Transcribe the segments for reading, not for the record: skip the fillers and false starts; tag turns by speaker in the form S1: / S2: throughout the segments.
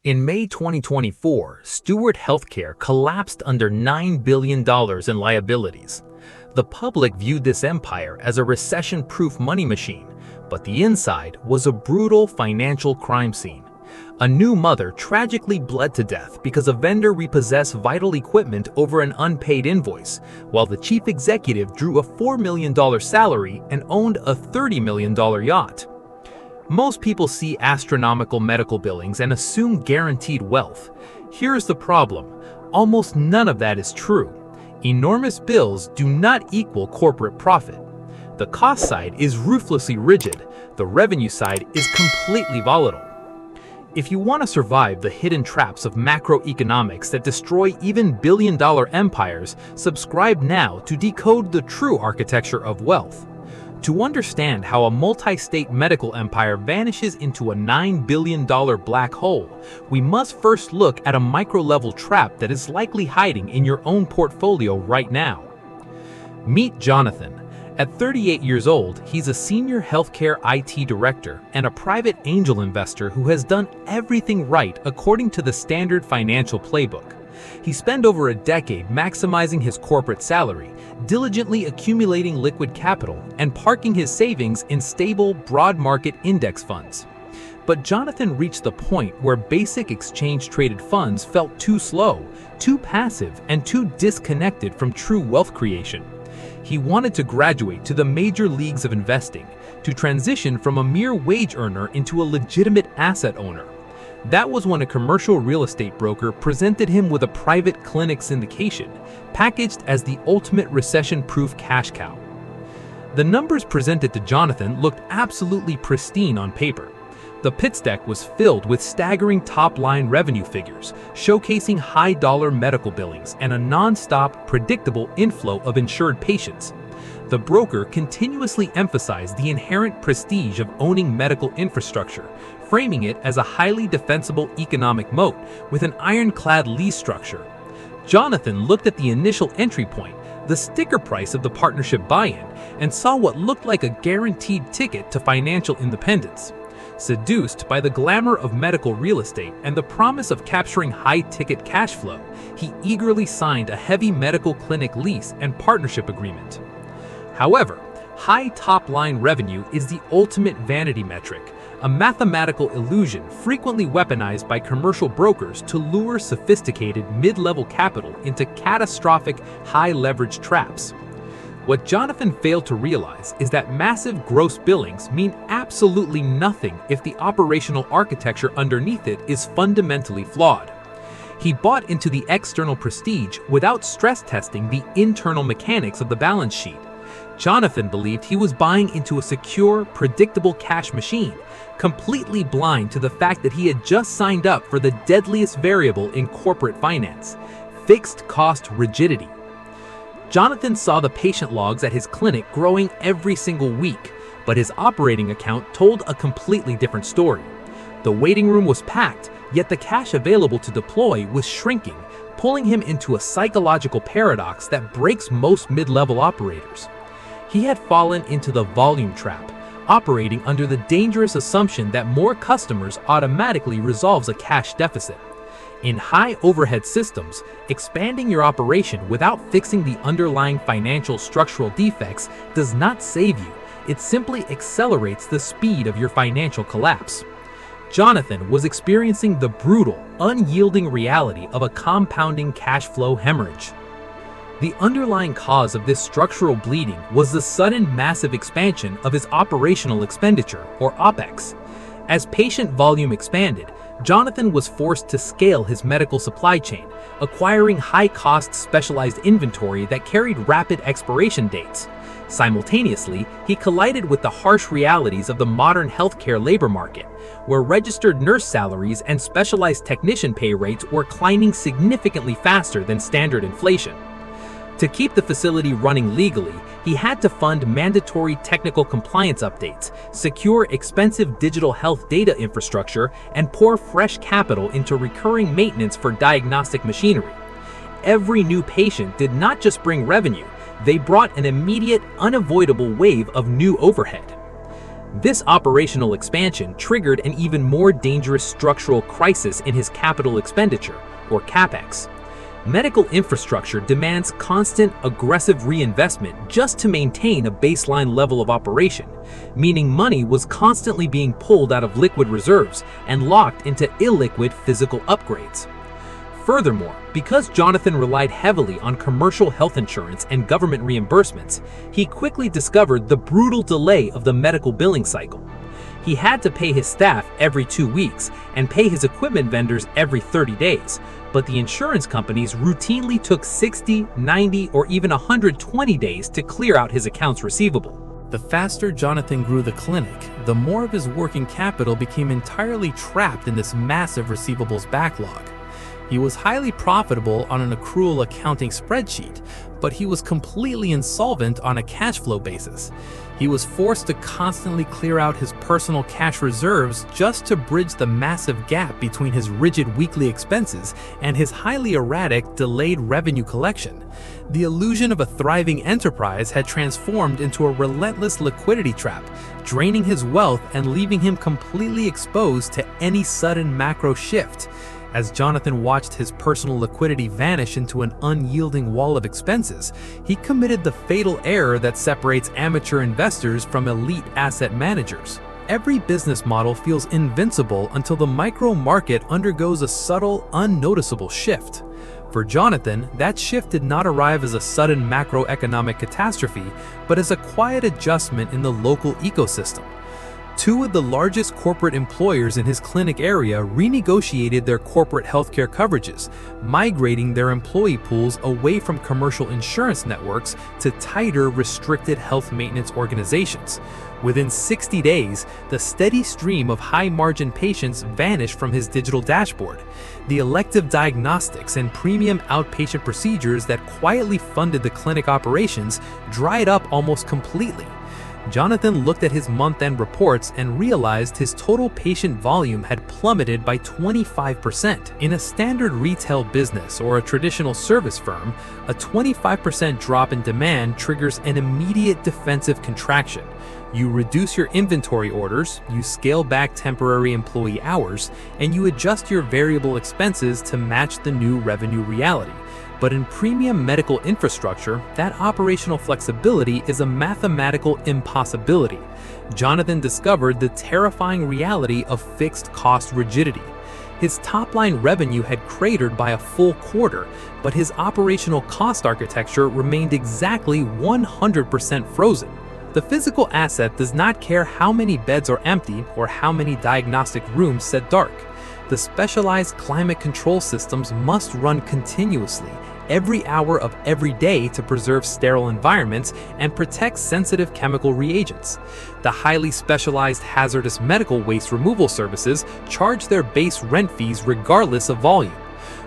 S1: In May 2024, Steward Healthcare collapsed under $9 billion in liabilities. The public viewed this empire as a recession-proof money machine, but the inside was a brutal financial crime scene. A new mother tragically bled to death because a vendor repossessed vital equipment over an unpaid invoice, while the chief executive drew a $4 million salary and owned a $30 million yacht. Most people see astronomical medical billings and assume guaranteed wealth. Here's the problem: almost none of that is true. Enormous bills do not equal corporate profit. The cost side is ruthlessly rigid. The revenue side is completely volatile. If you want to survive the hidden traps of macroeconomics that destroy even billion-dollar empires, subscribe now to decode the true architecture of wealth. To understand how a multi-state medical empire vanishes into a $9 billion black hole, we must first look at a micro-level trap that is likely hiding in your own portfolio right now. Meet Jonathan. At 38 years old, he's a senior healthcare IT director and a private angel investor who has done everything right according to the standard financial playbook. He spent over a decade maximizing his corporate salary, diligently accumulating liquid capital, and parking his savings in stable, broad market index funds. But Jonathan reached the point where basic exchange-traded funds felt too slow, too passive, and too disconnected from true wealth creation. He wanted to graduate to the major leagues of investing, to transition from a mere wage earner into a legitimate asset owner. That was when a commercial real estate broker presented him with a private clinic syndication, packaged as the ultimate recession-proof cash cow. The numbers presented to Jonathan looked absolutely pristine on paper. The pitch deck was filled with staggering top-line revenue figures, showcasing high-dollar medical billings and a non-stop, predictable inflow of insured patients. The broker continuously emphasized the inherent prestige of owning medical infrastructure, framing it as a highly defensible economic moat with an ironclad lease structure. Jonathan looked at the initial entry point, the sticker price of the partnership buy-in, and saw what looked like a guaranteed ticket to financial independence. Seduced by the glamour of medical real estate and the promise of capturing high-ticket cash flow, he eagerly signed a heavy medical clinic lease and partnership agreement. However, high top-line revenue is the ultimate vanity metric, a mathematical illusion frequently weaponized by commercial brokers to lure sophisticated mid-level capital into catastrophic high-leverage traps. What Jonathan failed to realize is that massive gross billings mean absolutely nothing if the operational architecture underneath it is fundamentally flawed. He bought into the external prestige without stress testing the internal mechanics of the balance sheet. Jonathan believed he was buying into a secure, predictable cash machine, completely blind to the fact that he had just signed up for the deadliest variable in corporate finance: fixed cost rigidity. Jonathan saw the patient logs at his clinic growing every single week, but his operating account told a completely different story. The waiting room was packed, yet the cash available to deploy was shrinking, pulling him into a psychological paradox that breaks most mid-level operators. He had fallen into the volume trap, operating under the dangerous assumption that more customers automatically resolves a cash deficit. In high overhead systems, expanding your operation without fixing the underlying financial structural defects does not save you. It simply accelerates the speed of your financial collapse. Jonathan was experiencing the brutal, unyielding reality of a compounding cash flow hemorrhage. The underlying cause of this structural bleeding was the sudden massive expansion of his operational expenditure, or OPEX. As patient volume expanded, Jonathan was forced to scale his medical supply chain, acquiring high-cost specialized inventory that carried rapid expiration dates. Simultaneously, he collided with the harsh realities of the modern healthcare labor market, where registered nurse salaries and specialized technician pay rates were climbing significantly faster than standard inflation. To keep the facility running legally, he had to fund mandatory technical compliance updates, secure expensive digital health data infrastructure, and pour fresh capital into recurring maintenance for diagnostic machinery. Every new patient did not just bring revenue, they brought an immediate, unavoidable wave of new overhead. This operational expansion triggered an even more dangerous structural crisis in his capital expenditure, or CAPEX. Medical infrastructure demands constant, aggressive reinvestment just to maintain a baseline level of operation, meaning money was constantly being pulled out of liquid reserves and locked into illiquid physical upgrades. Furthermore, because Jonathan relied heavily on commercial health insurance and government reimbursements, he quickly discovered the brutal delay of the medical billing cycle. He had to pay his staff every 2 weeks and pay his equipment vendors every 30 days, but the insurance companies routinely took 60, 90, or even 120 days to clear out his accounts receivable.
S2: The faster Jonathan grew the clinic, the more of his working capital became entirely trapped in this massive receivables backlog. He was highly profitable on an accrual accounting spreadsheet, but he was completely insolvent on a cash flow basis. He was forced to constantly clear out his personal cash reserves just to bridge the massive gap between his rigid weekly expenses and his highly erratic, delayed revenue collection. The illusion of a thriving enterprise had transformed into a relentless liquidity trap, draining his wealth and leaving him completely exposed to any sudden macro shift. As Jonathan watched his personal liquidity vanish into an unyielding wall of expenses, he committed the fatal error that separates amateur investors from elite asset managers. Every business model feels invincible until the micro market undergoes a subtle, unnoticeable shift. For Jonathan, that shift did not arrive as a sudden macroeconomic catastrophe, but as a quiet adjustment in the local ecosystem. Two of the largest corporate employers in his clinic area renegotiated their corporate healthcare coverages, migrating their employee pools away from commercial insurance networks to tighter, restricted health maintenance organizations. Within 60 days, the steady stream of high-margin patients vanished from his digital dashboard. The elective diagnostics and premium outpatient procedures that quietly funded the clinic operations dried up almost completely. Jonathan looked at his month-end reports and realized his total patient volume had plummeted by 25%. In a standard retail business or a traditional service firm, a 25% drop in demand triggers an immediate defensive contraction. You reduce your inventory orders, you scale back temporary employee hours, and you adjust your variable expenses to match the new revenue reality. But in premium medical infrastructure, that operational flexibility is a mathematical impossibility. Jonathan discovered the terrifying reality of fixed cost rigidity. His top-line revenue had cratered by a full quarter, but his operational cost architecture remained exactly 100% frozen. The physical asset does not care how many beds are empty or how many diagnostic rooms set dark. The specialized climate control systems must run continuously, every hour of every day, to preserve sterile environments and protect sensitive chemical reagents. The highly specialized hazardous medical waste removal services charge their base rent fees regardless of volume.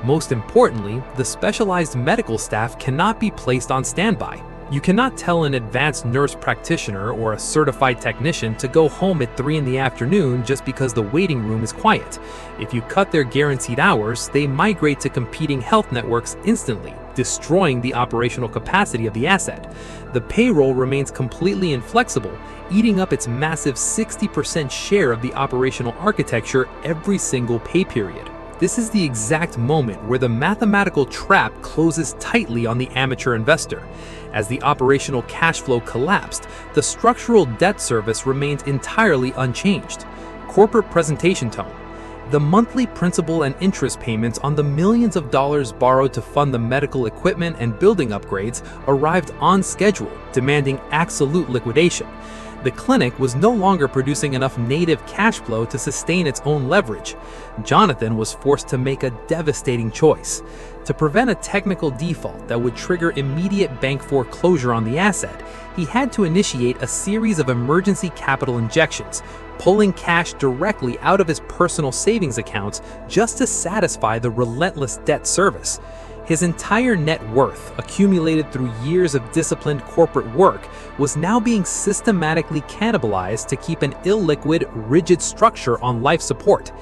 S2: Most importantly, the specialized medical staff cannot be placed on standby. You cannot tell an advanced nurse practitioner or a certified technician to go home at 3 in the afternoon just because the waiting room is quiet. If you cut their guaranteed hours, they migrate to competing health networks instantly, destroying the operational capacity of the asset. The payroll remains completely inflexible, eating up its massive 60% share of the operational architecture every single pay period. This is the exact moment where the mathematical trap closes tightly on the amateur investor. As the operational cash flow collapsed, the structural debt service remained entirely unchanged. Corporate presentation tone. The monthly principal and interest payments on the millions of dollars borrowed to fund the medical equipment and building upgrades arrived on schedule, demanding absolute liquidation. The clinic was no longer producing enough native cash flow to sustain its own leverage. Jonathan was forced to make a devastating choice. To prevent a technical default that would trigger immediate bank foreclosure on the asset, he had to initiate a series of emergency capital injections, pulling cash directly out of his personal savings accounts just to satisfy the relentless debt service. His entire net worth, accumulated through years of disciplined corporate work, was now being systematically cannibalized to keep an illiquid, rigid structure on life support.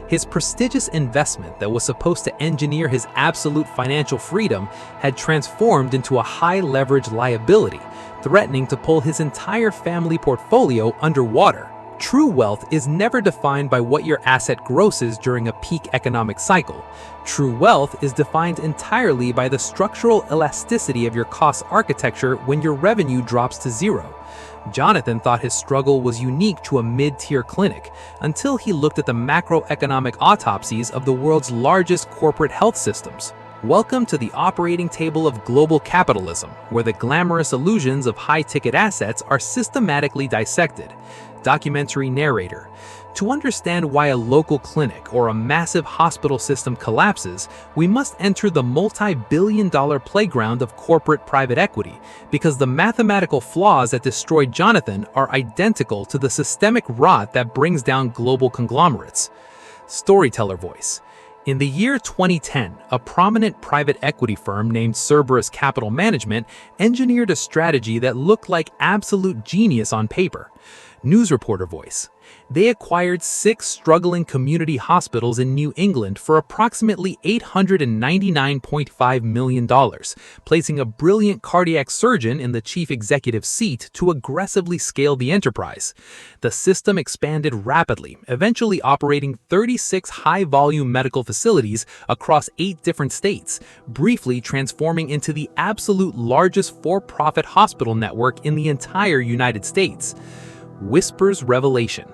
S2: His prestigious investment that was supposed to engineer his absolute financial freedom had transformed into a high-leverage liability, threatening to pull his entire family portfolio underwater. True wealth is never defined by what your asset grosses during a peak economic cycle. True wealth is defined entirely by the structural elasticity of your cost architecture when your revenue drops to zero. Jonathan thought his struggle was unique to a mid-tier clinic until he looked at the macroeconomic autopsies of the world's largest corporate health systems. Welcome to the operating table of global capitalism, where the glamorous illusions of high-ticket assets are systematically dissected. Documentary narrator. To understand why a local clinic or a massive hospital system collapses, we must enter the multi-billion-dollar playground of corporate private equity, because the mathematical flaws that destroyed Jonathan are identical to the systemic rot that brings down global conglomerates. Storyteller voice. In the year 2010, a prominent private equity firm named Cerberus Capital Management engineered a strategy that looked like absolute genius on paper. News reporter voice. They acquired 6 struggling community hospitals in New England for approximately $899.5 million, placing a brilliant cardiac surgeon in the chief executive seat to aggressively scale the enterprise. The system expanded rapidly, eventually operating 36 high-volume medical facilities across 8 different states, briefly transforming into the absolute largest for-profit hospital network in the entire United States. Whispers revelation.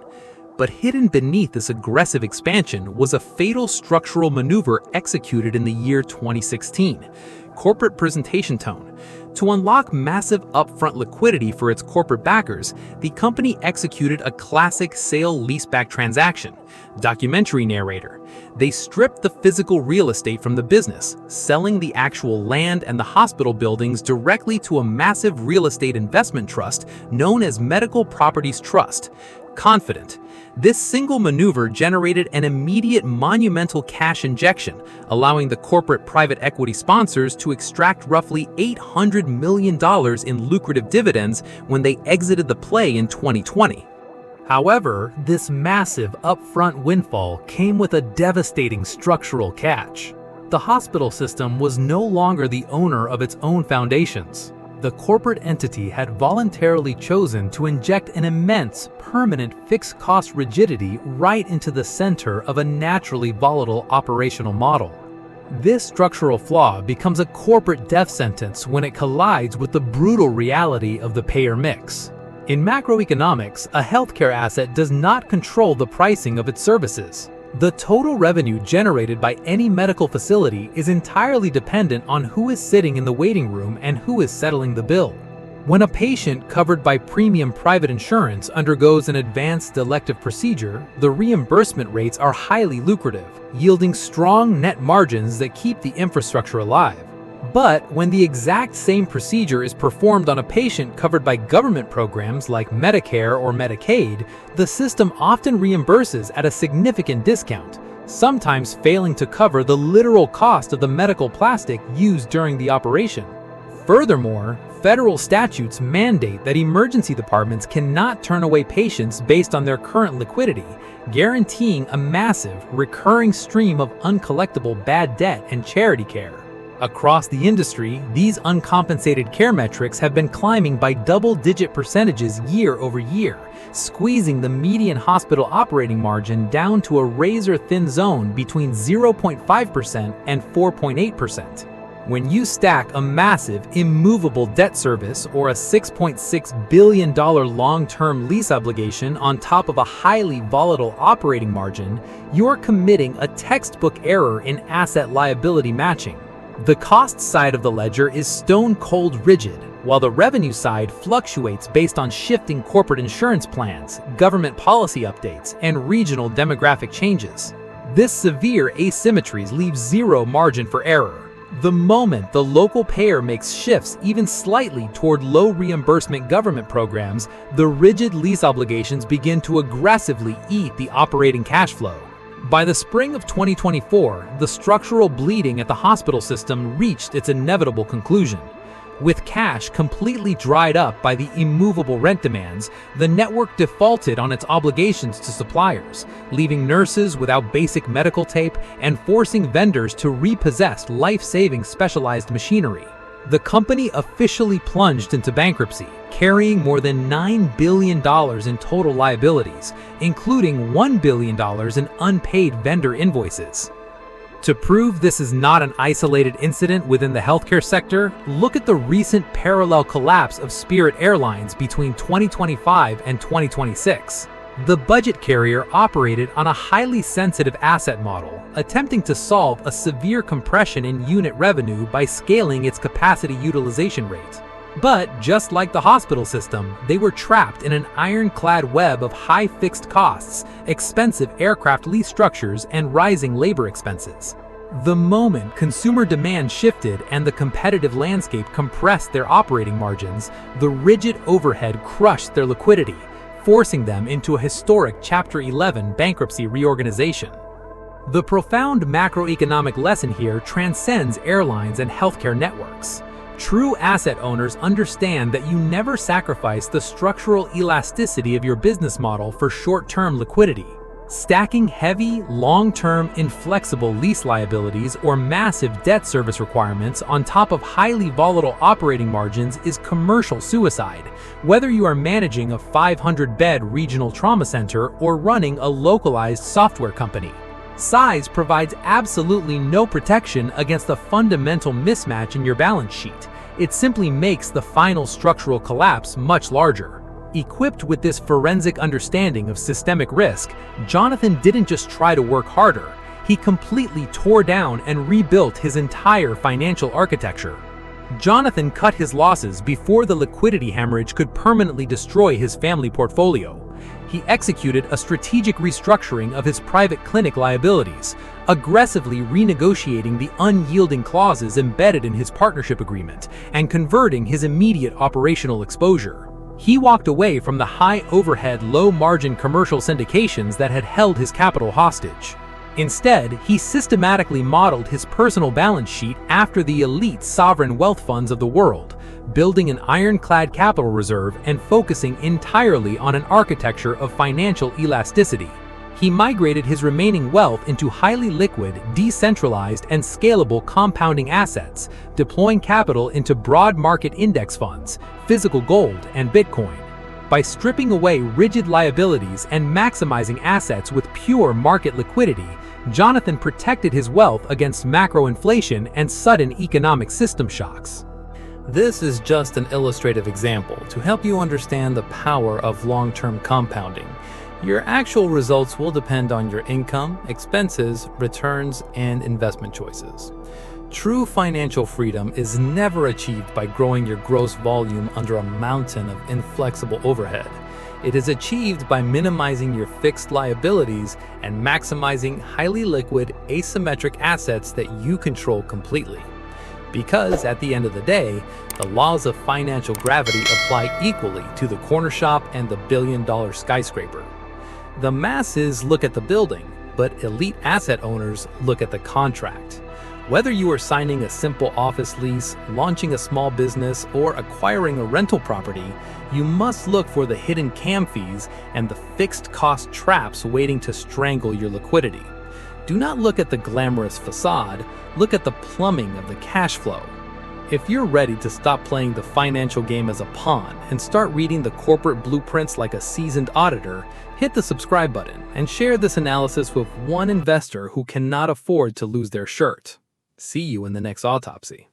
S2: But hidden beneath this aggressive expansion was a fatal structural maneuver executed in the year 2016. Corporate presentation tone. To unlock massive upfront liquidity for its corporate backers, the company executed a classic sale-leaseback transaction. Documentary narrator. They stripped the physical real estate from the business, selling the actual land and the hospital buildings directly to a massive real estate investment trust known as Medical Properties Trust. Confident. This single maneuver generated an immediate monumental cash injection, allowing the corporate private equity sponsors to extract roughly $800 million in lucrative dividends when they exited the play in 2020. However, this massive upfront windfall came with a devastating structural catch. The hospital system was no longer the owner of its own foundations. The corporate entity had voluntarily chosen to inject an immense, permanent fixed cost rigidity right into the center of a naturally volatile operational model. This structural flaw becomes a corporate death sentence when it collides with the brutal reality of the payer mix. In macroeconomics, a healthcare asset does not control the pricing of its services. The total revenue generated by any medical facility is entirely dependent on who is sitting in the waiting room and who is settling the bill. When a patient covered by premium private insurance undergoes an advanced elective procedure, the reimbursement rates are highly lucrative, yielding strong net margins that keep the infrastructure alive. But when the exact same procedure is performed on a patient covered by government programs like Medicare or Medicaid, the system often reimburses at a significant discount, sometimes failing to cover the literal cost of the medical plastic used during the operation. Furthermore, federal statutes mandate that emergency departments cannot turn away patients based on their current liquidity, guaranteeing a massive, recurring stream of uncollectible bad debt and charity care. Across the industry, these uncompensated care metrics have been climbing by double-digit percentages year over year, squeezing the median hospital operating margin down to a razor-thin zone between 0.5% and 4.8%. When you stack a massive, immovable debt service or a $6.6 billion long-term lease obligation on top of a highly volatile operating margin, you're committing a textbook error in asset liability matching. The cost side of the ledger is stone-cold rigid, while the revenue side fluctuates based on shifting corporate insurance plans, government policy updates, and regional demographic changes. This severe asymmetry leaves zero margin for error. The moment the local payer makes shifts even slightly toward low reimbursement government programs, the rigid lease obligations begin to aggressively eat the operating cash flow. By the spring of 2024, the structural bleeding at the hospital system reached its inevitable conclusion. With cash completely dried up by the immovable rent demands, the network defaulted on its obligations to suppliers, leaving nurses without basic medical tape and forcing vendors to repossess life-saving specialized machinery.
S1: The company officially plunged into bankruptcy, carrying more than $9 billion in total liabilities, including $1 billion in unpaid vendor invoices. To prove this is not an isolated incident within the healthcare sector, look at the recent parallel collapse of Spirit Airlines between 2025 and 2026. The budget carrier operated on a highly sensitive asset model, attempting to solve a severe compression in unit revenue by scaling its capacity utilization rate. But just like the hospital system, they were trapped in an ironclad web of high fixed costs, expensive aircraft lease structures, and rising labor expenses. The moment consumer demand shifted and the competitive landscape compressed their operating margins, the rigid overhead crushed their liquidity, forcing them into a historic Chapter 11 bankruptcy reorganization. The profound macroeconomic lesson here transcends airlines and healthcare networks. True asset owners understand that you never sacrifice the structural elasticity of your business model for short-term liquidity. Stacking heavy, long-term, inflexible lease liabilities or massive debt service requirements on top of highly volatile operating margins is commercial suicide, whether you are managing a 500-bed regional trauma center or running a localized software company. Size provides absolutely no protection against the fundamental mismatch in your balance sheet. It simply makes the final structural collapse much larger. Equipped with this forensic understanding of systemic risk, Jonathan didn't just try to work harder. He completely tore down and rebuilt his entire financial architecture. Jonathan cut his losses before the liquidity hemorrhage could permanently destroy his family portfolio. He executed a strategic restructuring of his private clinic liabilities, aggressively renegotiating the unyielding clauses embedded in his partnership agreement and converting his immediate operational exposure. He walked away from the high overhead, low margin commercial syndications that had held his capital hostage. Instead, he systematically modeled his personal balance sheet after the elite sovereign wealth funds of the world, building an ironclad capital reserve and focusing entirely on an architecture of financial elasticity. He migrated his remaining wealth into highly liquid, decentralized, and scalable compounding assets, deploying capital into broad market index funds, physical gold, and Bitcoin. By stripping away rigid liabilities and maximizing assets with pure market liquidity, Jonathan protected his wealth against macro inflation and sudden economic system shocks.
S2: This is just an illustrative example to help you understand the power of long-term compounding. Your actual results will depend on your income, expenses, returns, and investment choices. True financial freedom is never achieved by growing your gross volume under a mountain of inflexible overhead. It is achieved by minimizing your fixed liabilities and maximizing highly liquid, asymmetric assets that you control completely. Because at the end of the day, the laws of financial gravity apply equally to the corner shop and the billion-dollar skyscraper. The masses look at the building, but elite asset owners look at the contract. Whether you are signing a simple office lease, launching a small business, or acquiring a rental property, you must look for the hidden CAM fees and the fixed cost traps waiting to strangle your liquidity. Do not look at the glamorous facade, look at the plumbing of the cash flow. If you're ready to stop playing the financial game as a pawn and start reading the corporate blueprints like a seasoned auditor, hit the subscribe button and share this analysis with one investor who cannot afford to lose their shirt. See you in the next autopsy.